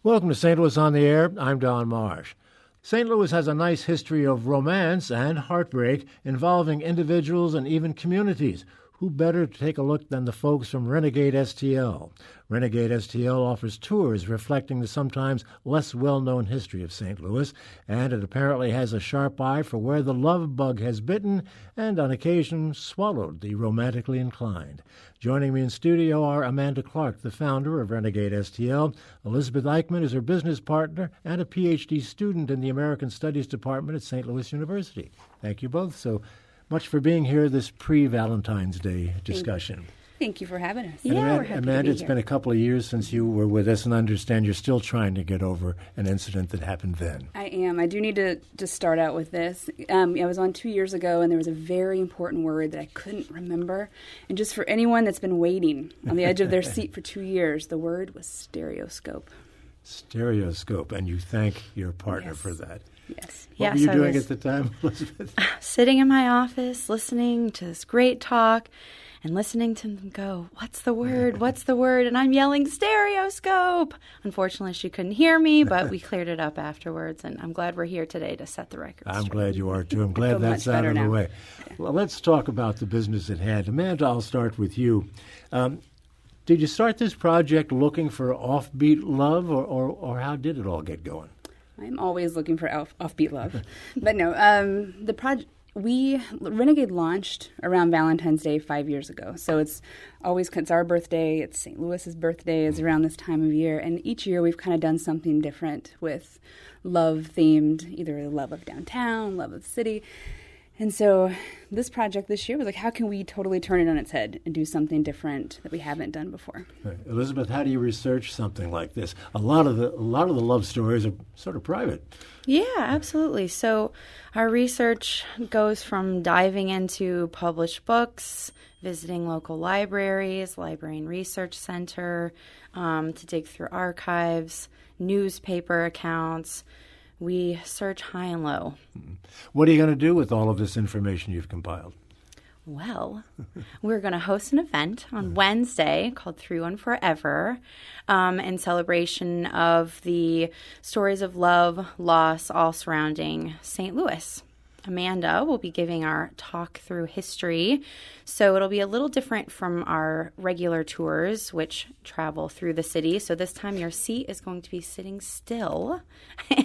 Welcome to St. Louis on the Air. I'm Don Marsh. St. Louis has a nice history of romance and heartbreak involving individuals and even communities. Who better to take a look than the folks from Renegade STL? Renegade STL offers tours reflecting the sometimes less well-known history of St. Louis, and it apparently has a sharp eye for where the love bug has bitten and, on occasion, swallowed the romantically inclined. Joining me in studio are Amanda Clark, the founder of Renegade STL. Elizabeth Eichmann is her business partner and a Ph.D. student in the American Studies Department at St. Louis University. Thank you both so much for being here this pre-Valentine's Day discussion. Thank you for having us. And Yeah, Amanda, we're happy Amanda, to be it's here. been a couple of years since you were with us, and I understand you're still trying to get over an incident that happened then. I am. I do need to just start out with this. I was on 2 years ago, and there was a very important word that I couldn't remember. And just for anyone that's been waiting on the edge of their seat for 2 years, the word was stereoscope. Stereoscope, and you thank your partner Yes. for that. Yes. What were you doing at the time, Elizabeth? Sitting in my office, listening to this great talk, and listening to them go, "What's the word? What's the word?" And I'm yelling, "Stereoscope!" Unfortunately, she couldn't hear me, but we cleared it up afterwards, and I'm glad we're here today to set the record I'm straight. glad you are, too. I'm I glad feel that's much out better of the now. way. Well, let's talk about the business at hand. Amanda, I'll start with you. Did you start this project looking for offbeat love, or how did it all get going? I'm always looking for offbeat love. But no, Renegade launched around Valentine's Day 5 years ago. So it's our birthday, it's St. Louis's birthday is around this time of year. And each year we've kind of done something different with love themed, either the love of downtown, love of the city. And so this project this year was like, how can we totally turn it on its head and do something different that we haven't done before? Right. Elizabeth, how do you research something like this? A lot of the love stories are sort of private. Yeah, absolutely. So our research goes from diving into published books, visiting local libraries, Library and Research Center, to dig through archives, newspaper accounts. We search high and low. What are you going to do with all of this information you've compiled? Well, we're going to host an event on Wednesday called Through One Forever in celebration of the stories of love, loss, all surrounding St. Louis. Amanda will be giving our talk through history, so it'll be a little different from our regular tours, which travel through the city. So this time your seat is going to be sitting still,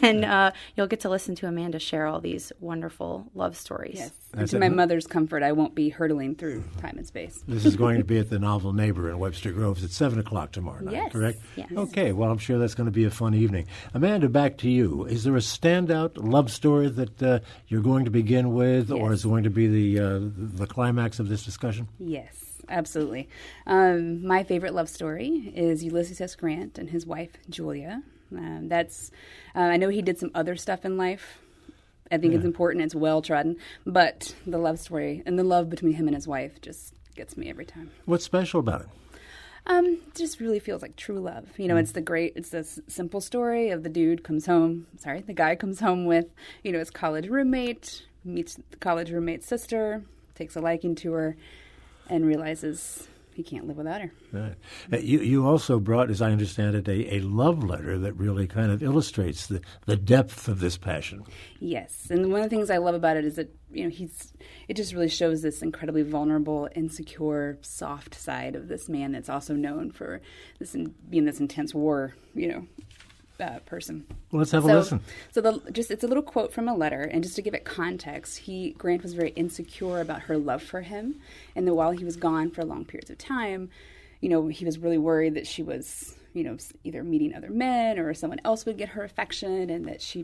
and you'll get to listen to Amanda share all these wonderful love stories. Yes. And to my mother's comfort, I won't be hurtling through time and space. This is going to be at the Novel Neighbor in Webster Groves at 7 o'clock tomorrow night, Yes. correct? Yes. Okay, well, I'm sure that's going to be a fun evening. Amanda, back to you. Is there a standout love story that you're going to begin with, or is it going to be the climax of this discussion? Yes, absolutely. My favorite love story is Ulysses Grant and his wife, Julia. I know he did some other stuff in life. I think it's important. It's well-trodden. But the love story and the love between him and his wife just gets me every time. What's special about it? It just really feels like true love. You know, it's the simple story of the guy comes home with, his college roommate, meets the college roommate's sister, takes a liking to her, and realizes he can't live without her. Right. You also brought, as I understand it, a love letter that really kind of illustrates the depth of this passion. Yes, and one of the things I love about it is that it just really shows this incredibly vulnerable, insecure, soft side of this man that's also known for being this intense war, person. Well, let's have a listen. So it's a little quote from a letter, and just to give it context, Grant was very insecure about her love for him, and that while he was gone for long periods of time, he was really worried that she was, either meeting other men or someone else would get her affection, and that she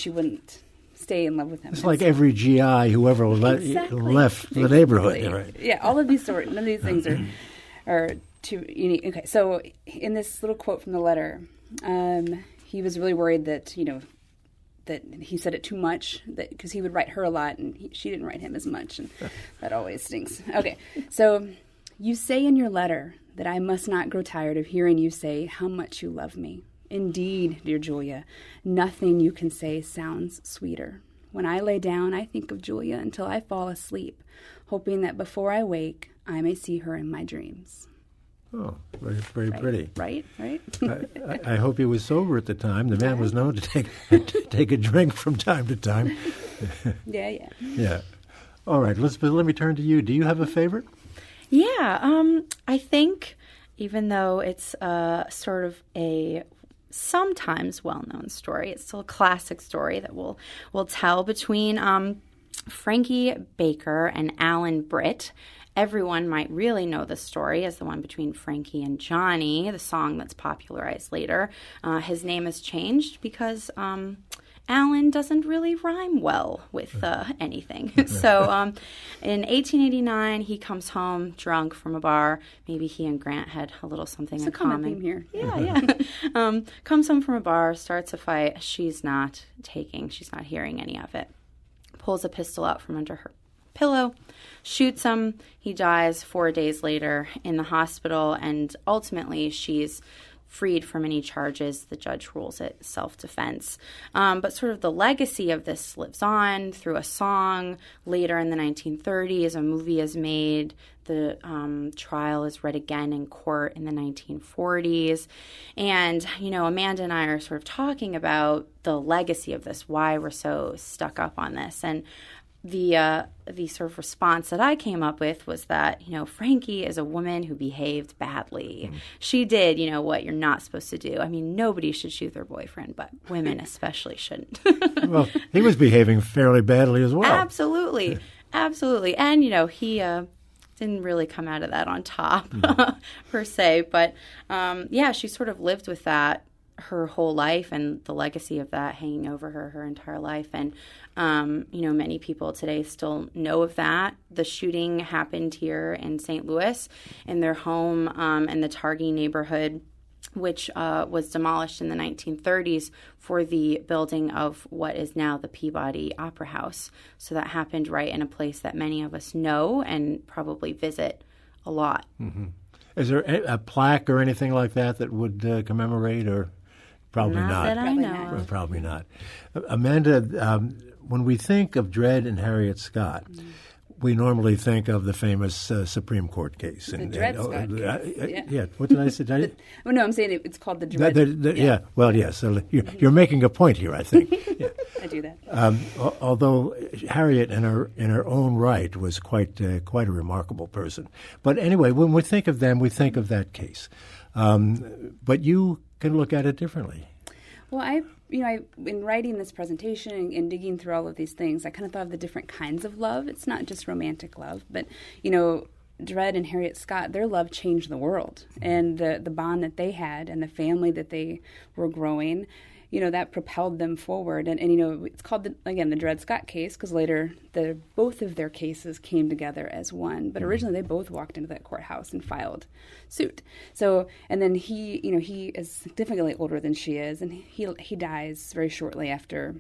wouldn't stay in love with him. It's like every GI who ever left the neighborhood. Right? Yeah, all of these stories, none of these things are too unique. Okay, so in this little quote from the letter, he was really worried that he said it too much, because he would write her a lot and she didn't write him as much, and that always stinks. Okay, so you say in your letter that I must not grow tired of hearing you say how much you love me. Indeed, dear Julia, nothing you can say sounds sweeter. When I lay down, I think of Julia until I fall asleep, hoping that before I wake, I may see her in my dreams. Oh, very, very pretty. Right. I hope he was sober at the time. The man was known to take a drink from time to time. Yeah. Yeah. All right, Elizabeth, let me turn to you. Do you have a favorite? Yeah, I think even though it's sort of a sometimes well-known story, it's still a classic story that we'll tell between Frankie Baker and Alan Britt. Everyone might really know the story as the one between Frankie and Johnny, the song that's popularized later. His name is changed because Alan doesn't really rhyme well with anything. So in 1889, he comes home drunk from a bar. Maybe he and Grant had a little something in common. It's a common theme here. Yeah. Comes home from a bar, starts a fight. She's not hearing any of it. Pulls a pistol out from under her pillow, shoots him. He dies 4 days later in the hospital, and ultimately she's freed from any charges. The judge rules it self-defense. But sort of the legacy of this lives on through a song. Later in the 1930s, a movie is made. The trial is read again in court in the 1940s. And, Amanda and I are sort of talking about the legacy of this, why we're so stuck up on this. And the sort of response that I came up with was that, Frankie is a woman who behaved badly. She did, what you're not supposed to do. I mean, nobody should shoot their boyfriend, but women especially shouldn't. Well, he was behaving fairly badly as well. Absolutely. And, he didn't really come out of that on top, per se. But, she sort of lived with that her whole life, and the legacy of that hanging over her entire life. And, many people today still know of that. The shooting happened here in St. Louis in their home in the Targhee neighborhood, which was demolished in the 1930s for the building of what is now the Peabody Opera House. So that happened right in a place that many of us know and probably visit a lot. Mm-hmm. Is there a plaque or anything like that would commemorate, or probably not? That I know. Probably not. Amanda, when we think of Dred and Harriet Scott, we normally think of the famous Supreme Court case. The Dred Scott case. Yeah. What did I say? No, I'm saying it's called the Dred. Yeah. Well, yes. So you're making a point here, I think. Yeah. I do that. Although Harriet, in her own right, was quite a remarkable person. But anyway, when we think of them, we think of that case. But you can look at it differently. Well, in writing this presentation and digging through all of these things, I kind of thought of the different kinds of love. It's not just romantic love, but, Dred and Harriet Scott, their love changed the world. And the bond that they had and the family that they were growing, that propelled them forward. And it's called, the Dred Scott case, because later both of their cases came together as one. But originally they both walked into that courthouse and filed suit. So, and then he is significantly older than she is, and he dies very shortly after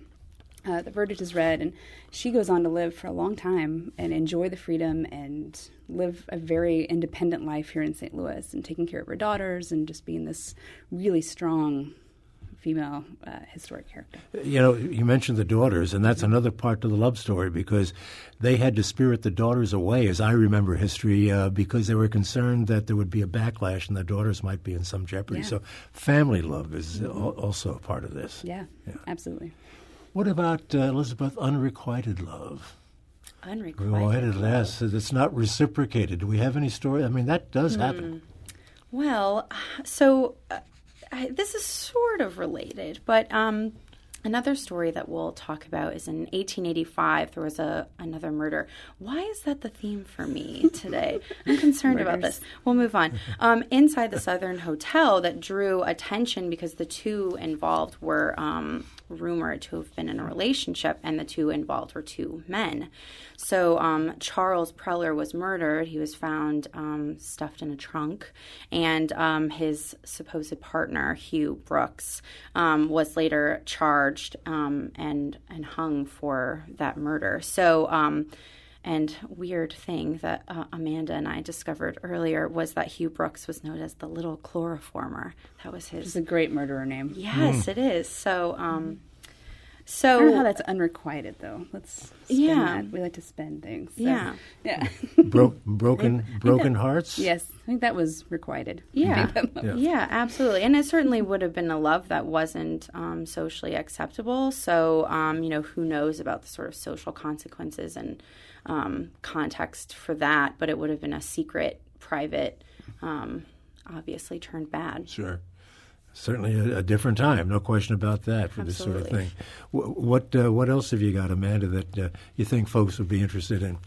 the verdict is read, and she goes on to live for a long time and enjoy the freedom and live a very independent life here in St. Louis and taking care of her daughters and just being this really strong female historic character. You mentioned the daughters, and that's another part to the love story, because they had to spirit the daughters away, as I remember history, because they were concerned that there would be a backlash and the daughters might be in some jeopardy. Yeah. So family love is also a part of this. Yeah, absolutely. What about, Elizabeth, unrequited love? Unrequited love. Yes, it's not reciprocated. Do we have any story? I mean, that does happen. Well, so... this is sort of related, but another story that we'll talk about is in 1885, there was another murder. Why is that the theme for me today? I'm concerned about this. We'll move on. Inside the Southern Hotel, that drew attention because the two involved were rumored to have been in a relationship, and the two involved were two men. So Charles Preller was murdered. He was found stuffed in a trunk, and his supposed partner, Hugh Brooks, was later charged and hung for that murder. So and weird thing that Amanda and I discovered earlier was that Hugh Brooks was known as the Little Chloroformer. That was his... It's a great murderer name. Yes, it is. So... So I don't know how that's unrequited, though. Let's spend that. We like to spend things. So. Yeah. Broken hearts? Yes, I think that was requited. Yeah. Yeah, absolutely. And it certainly would have been a love that wasn't socially acceptable. So, who knows about the sort of social consequences and context for that, but it would have been a secret, private, obviously turned bad. Sure. Certainly a different time, no question about that, for this sort of thing. What else have you got, Amanda, that you think folks would be interested in?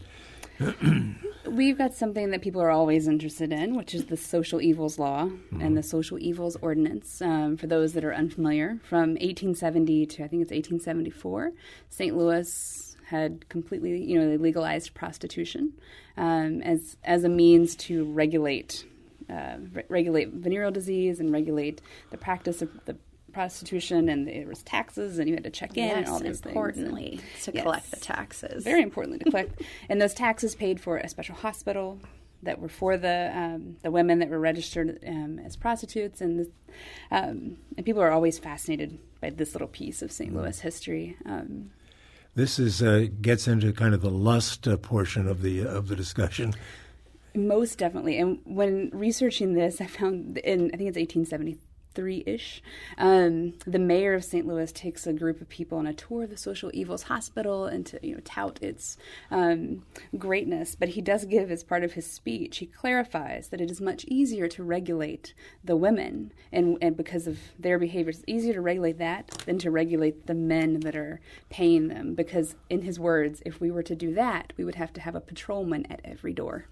We've got something that people are always interested in, which is the social evils law and the social evils ordinance. For those that are unfamiliar, from 1870 to I think it's 1874, St. Louis had completely, they legalized prostitution as a means to regulate venereal disease and regulate the practice of the prostitution, and there was taxes, and you had to check in and all these importantly, things. to collect the taxes. Very importantly to collect. And those taxes paid for a special hospital that were for the women that were registered as prostitutes, and people are always fascinated by this little piece of St. Louis history. This gets into kind of the lust portion of the discussion. Most definitely. And when researching this, I found I think it's 1873-ish, the mayor of St. Louis takes a group of people on a tour of the Social Evils Hospital and to tout its greatness. But he does give, as part of his speech, he clarifies that it is much easier to regulate the women, and because of their behavior, it's easier to regulate that than to regulate the men that are paying them. Because, in his words, if we were to do that, we would have to have a patrolman at every door.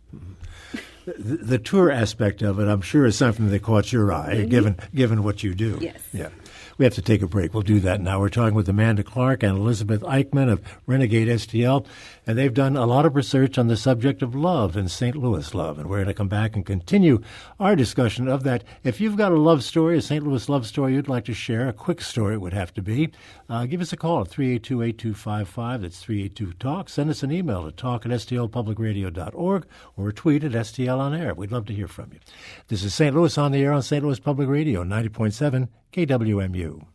The tour aspect of it, I'm sure, is something that caught your eye, given what you do. Yes. Yeah. We have to take a break. We'll do that now. We're talking with Amanda Clark and Elizabeth Eichmann of Renegade STL, and they've done a lot of research on the subject of love and St. Louis love, and we're going to come back and continue our discussion of that. If you've got a love story, a St. Louis love story you'd like to share, a quick story it would have to be, give us a call at 382-8255. That's 382-TALK. Send us an email at talk@stlpublicradio.org or tweet at STL on air. We'd love to hear from you. This is St. Louis on the air on St. Louis Public Radio, 90.7 KWMU.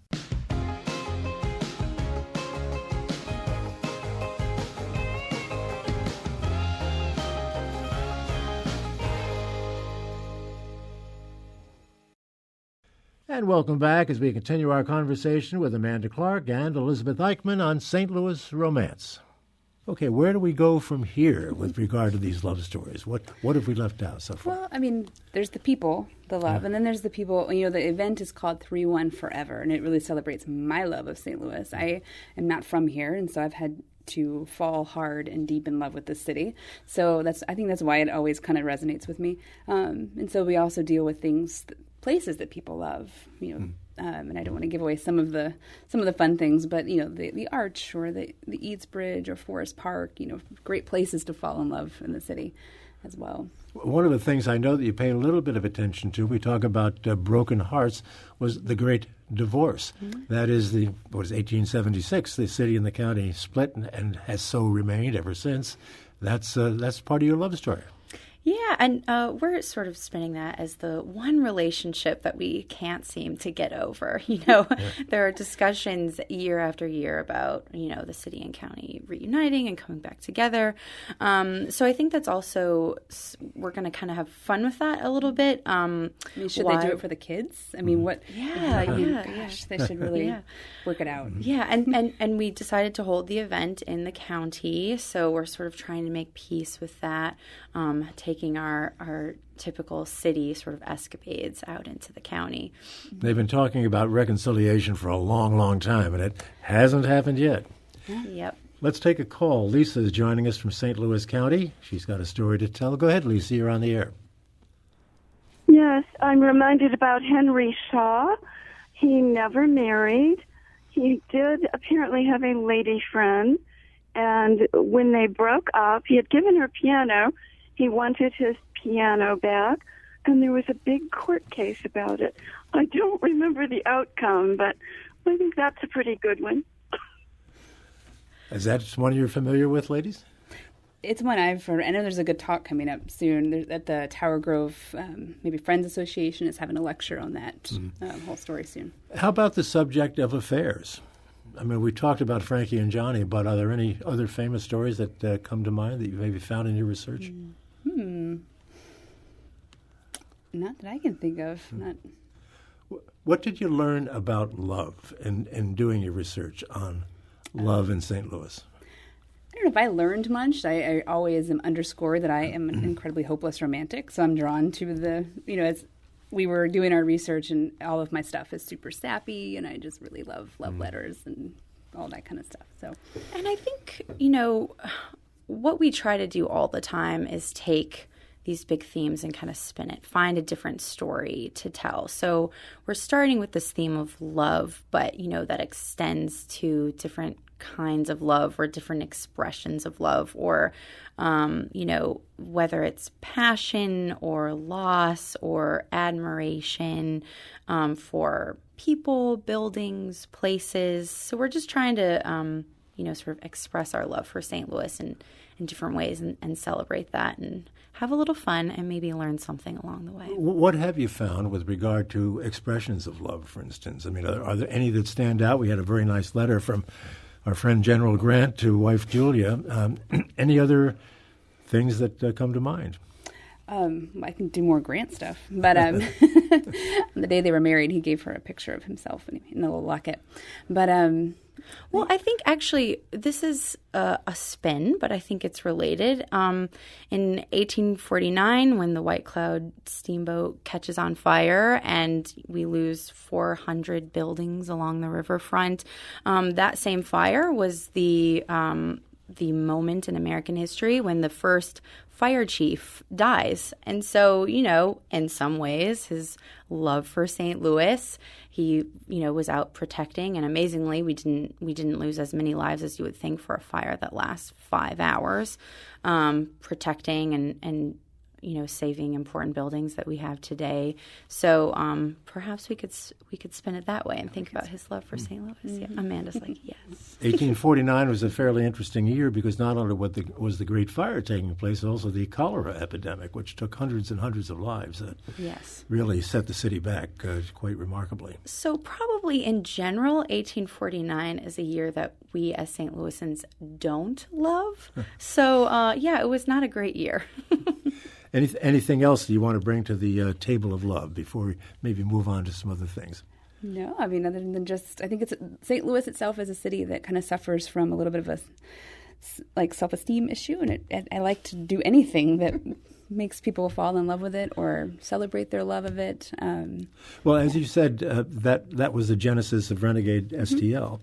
And welcome back as we continue our conversation with Amanda Clark and Elizabeth Eichmann on St. Louis romance. Okay, where do we go from here with regard to these love stories? What have we left out so far? Well, I mean, there's the people, the love, and then there's the people. The event is called 3-1 Forever, and it really celebrates my love of St. Louis. I am not from here, and so I've had to fall hard and deep in love with the city. So I think that's why it always kind of resonates with me. And so we also deal with places that people love, and I don't want to give away some of the fun things, but the Arch or the Eads Bridge or Forest Park, great places to fall in love in the city as well. One of the things I know that you pay a little bit of attention to, we talk about broken hearts, was the Great Divorce. Mm-hmm. That is 1876. The city and the county split and has so remained ever since. That's part of your love story. Yeah, and we're sort of spinning that as the one relationship that we can't seem to get over. There are discussions year after year about, the city and county reuniting and coming back together. So I think that's also, we're going to kind of have fun with that a little bit. Should they do it for the kids? I mean, what? Gosh, they should really work it out. Yeah, and we decided to hold the event in the county, so we're sort of trying to make peace with that, taking our typical city sort of escapades out into the county. They've been talking about reconciliation for a long, long time, and it hasn't happened yet. Yep. Let's take a call. Lisa is joining us from St. Louis County. She's got a story to tell. Go ahead, Lisa. You're on the air. Yes, I'm reminded about Henry Shaw. He never married. He did apparently have a lady friend, and when they broke up, he had given her piano. He wanted his piano back, and there was a big court case about it. I don't remember the outcome, but I think that's a pretty good one. Is that one you're familiar with, ladies? It's one I've heard. I know there's a good talk coming up soon. There's at the Tower Grove, maybe Friends Association is having a lecture on that whole story soon. How about the subject of affairs? I mean, we talked about Frankie and Johnny, but are there any other famous stories that come to mind that you maybe found in your research? Not that I can think of. Not. What did you learn about love in doing your research on love in St. Louis? I don't know if I learned much. I always am underscored that I am an incredibly hopeless romantic, so I'm drawn to the, as we were doing our research, and all of my stuff is super sappy, and I just really love love letters and all that kind of stuff. So, and I think, what we try to do all the time is take these big themes and kind of spin it, find a different story to tell. So we're starting with this theme of love, but, that extends to different kinds of love or different expressions of love, or, whether it's passion or loss or admiration for people, buildings, places. So we're just trying to, sort of express our love for St. Louis in different ways and celebrate that and have a little fun and maybe learn something along the way. What have you found with regard to expressions of love, for instance? I mean, are there any that stand out? We had a very nice letter from our friend General Grant to wife Julia. Any other things that come to mind? I can do more Grant stuff, but on the day they were married, he gave her a picture of himself in a little locket. But well, I think actually this is a spin, but I think it's related. In 1849, when the White Cloud steamboat catches on fire and we lose 400 buildings along the riverfront, that same fire was the moment in American history when the first fire chief dies. And so, in some ways, his love for St. Louis, he, was out protecting. And amazingly, we didn't lose as many lives as you would think for a fire that lasts 5 hours, protecting and saving important buildings that we have today. So perhaps we could spin it that way and think about his love for St. Louis. Yeah, Amanda's like, yes. 1849 was a fairly interesting year because not only was the Great Fire taking place, also the cholera epidemic, which took hundreds and hundreds of lives. Yes. Really set the city back quite remarkably. So probably in general, 1849 is a year that we as St. Louisans don't love. So, it was not a great year. Anything else you want to bring to the table of love before we maybe move on to some other things? No, I mean, other than just, I think it's St. Louis itself is a city that kind of suffers from a little bit of a self-esteem issue, and I like to do anything that makes people fall in love with it or celebrate their love of it. Well, as you said, that was the genesis of Renegade STL.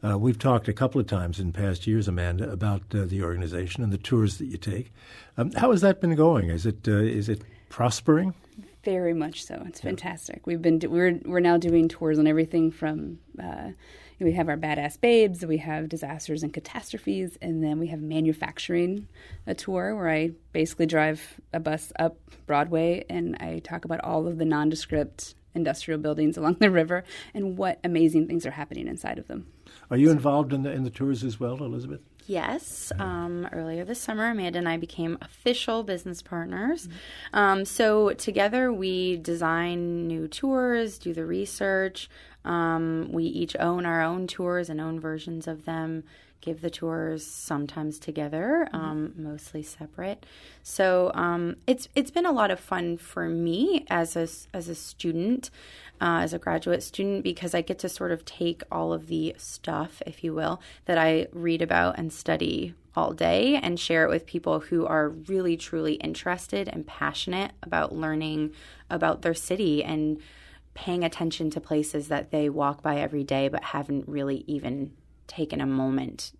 We've talked a couple of times in past years, Amanda, about the organization and the tours that you take. How has that been going? Is it prospering? Very much so. It's fantastic. We're now doing tours on everything from we have our Badass Babes, we have Disasters and Catastrophes, and then we have Manufacturing, a tour where I basically drive a bus up Broadway and I talk about all of the nondescript industrial buildings along the river and what amazing things are happening inside of them. Are you involved in the tours as well, Elizabeth? Yes. Earlier this summer, Amanda and I became official business partners. So together we design new tours, do the research. We each own our own tours and own versions of them, give the tours sometimes together, mostly separate. So it's been a lot of fun for me as a student, as a graduate student, because I get to sort of take all of the stuff, if you will, that I read about and study all day and share it with people who are really, truly interested and passionate about learning about their city and paying attention to places that they walk by every day but haven't really even taken a moment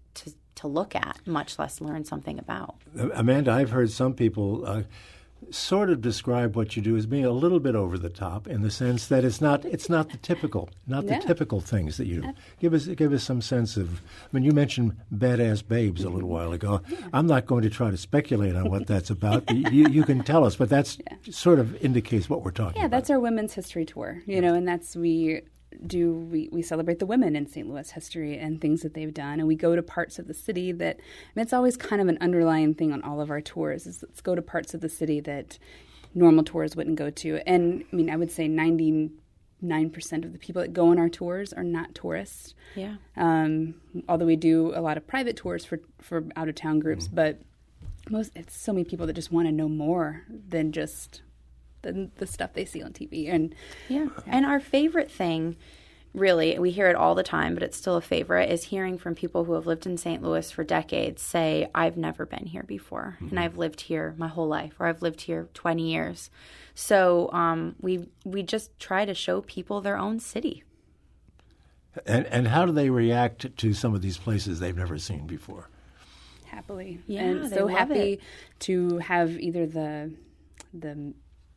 to look at, much less learn something about. Amanda, I've heard some people sort of describe what you do as being a little bit over the top, in the sense that it's not the typical things that you do. Give us some sense of. I mean, you mentioned Badass Babes a little while ago. I'm not going to try to speculate on what that's about. But you can tell us, but that's sort of indicates what we're talking about. Yeah, that's our women's history tour, and that's we celebrate the women in St. Louis history and things that they've done, and we go to parts of the city that, it's always kind of an underlying thing on all of our tours, is let's go to parts of the city that normal tours wouldn't go to. And I mean, I would say 99% 99% of the people that go on our tours are not tourists. Yeah. Although we do a lot of private tours for out-of-town groups, but it's so many people that just want to know more than just the stuff they see on TV. And And our favorite thing, really, we hear it all the time, but it's still a favorite, is hearing from people who have lived in St. Louis for decades say, I've never been here before, and I've lived here my whole life, or I've lived here 20 years. So we just try to show people their own city. And how do they react to some of these places they've never seen before? Happily. Yeah, and they so love happy it. to have either the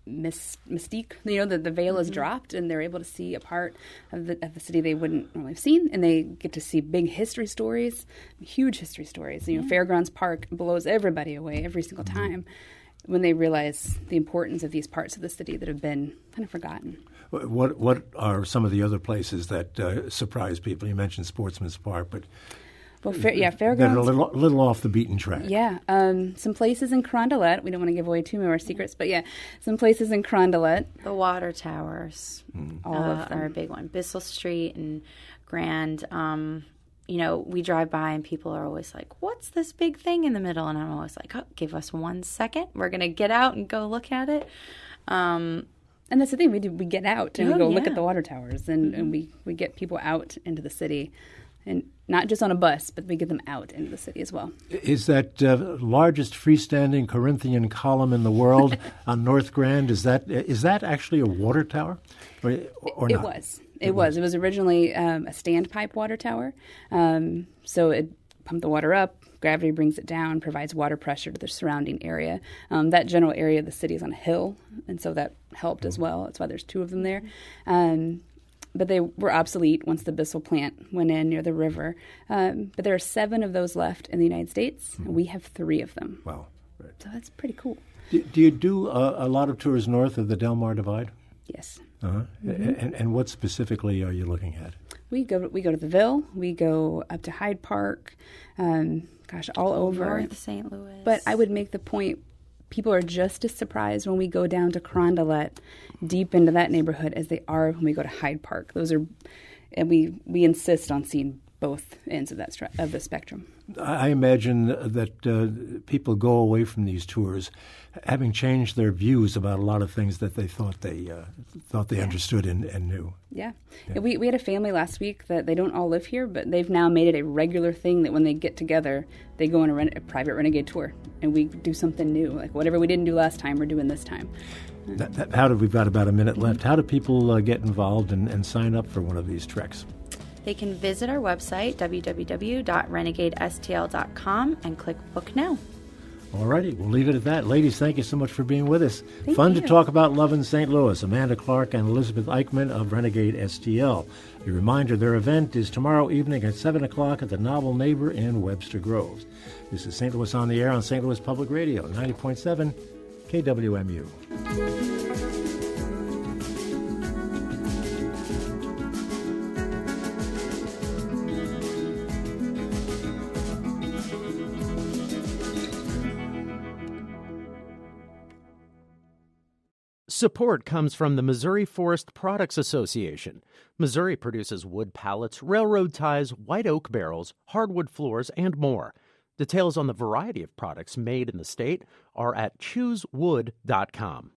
mystique, the veil is dropped, and they're able to see a part of the city they wouldn't normally have seen, and they get to see big history stories, huge history stories. Fairgrounds Park blows everybody away every single time when they realize the importance of these parts of the city that have been kind of forgotten. What are some of the other places that surprise people? You mentioned Sportsman's Park, but Fairgrounds. They're a little off the beaten track. Yeah. Some places in Carondelet. We don't want to give away too many of our secrets, but some places in Carondelet. The water towers, all of them are a big one. Bissell Street and Grand. We drive by and people are always like, what's this big thing in the middle? And I'm always like, give us 1 second. We're going to get out and go look at it. And that's the thing. We do. We get out and we go look at the water towers, and we get people out into the city. And not just on a bus, but we get them out into the city as well. Is that largest freestanding Corinthian column in the world on North Grand? Is that actually a water tower, or not? It was. It was originally a standpipe water tower. So it pumped the water up, gravity brings it down, provides water pressure to the surrounding area. That general area of the city is on a hill, and so that helped as well. That's why there's 2 of them there. But they were obsolete once the Bissell plant went in near the river. But there are 7 of those left in the United States, and we have 3 of them. Wow. Right. So that's pretty cool. Do you do a lot of tours north of the Del Mar Divide? Yes. And what specifically are you looking at? We go to the Ville. We go up to Hyde Park. All over. North St. Louis. But I would make the point, people are just as surprised when we go down to Carondelet, deep into that neighborhood, as they are when we go to Hyde Park. And we insist on seeing both ends of of the spectrum. I imagine that people go away from these tours having changed their views about a lot of things that they thought they understood and knew. Yeah. We had a family last week that they don't all live here, but they've now made it a regular thing that when they get together, they go on a private Renegade tour, and we do something new. Like whatever we didn't do last time, we're doing this time. We've got about a minute left. How do people get involved and sign up for one of these treks? They can visit our website, www.renegadestl.com, and click Book Now. All righty, we'll leave it at that. Ladies, thank you so much for being with us. Thank Fun you. to talk about love in St. Louis. Amanda Clark and Elizabeth Eichmann of Renegade STL. A reminder, their event is tomorrow evening at 7 o'clock at the Novel Neighbor in Webster Groves. This is St. Louis on the Air on St. Louis Public Radio, 90.7 KWMU. Support comes from the Missouri Forest Products Association. Missouri produces wood pallets, railroad ties, white oak barrels, hardwood floors, and more. Details on the variety of products made in the state are at choosewood.com.